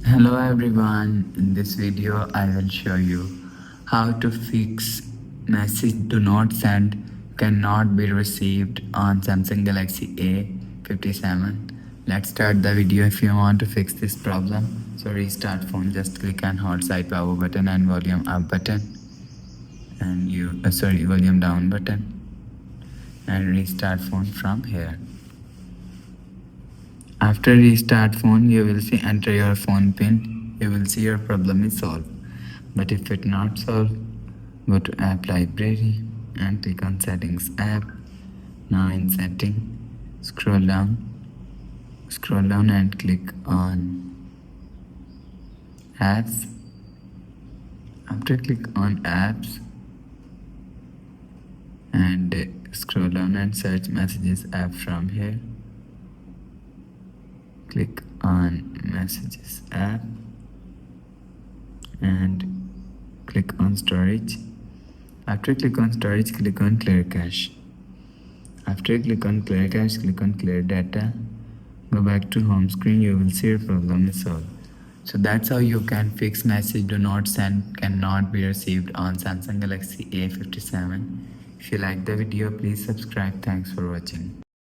Hello everyone, in this video I will show you how to fix message do not send cannot be received on Samsung Galaxy A57. Let's start the video. If you want to fix this problem, so restart phone, just click on hot side power button and volume up button and volume down button and restart phone from here. After restart phone, you will see enter your phone pin. You will see your problem is solved. But if it not solved, go to app library and click on settings app. Now in setting, scroll down and click on apps. After click on apps and scroll down and search messages app from here. Click on messages app and click on storage. After click on storage, click on clear cache. After click on clear cache, click on clear data. Go back to home screen. You will see your problem is solved. So that's how you can fix message do not send cannot be received on Samsung Galaxy A57. If you like the video, please subscribe. Thanks for watching.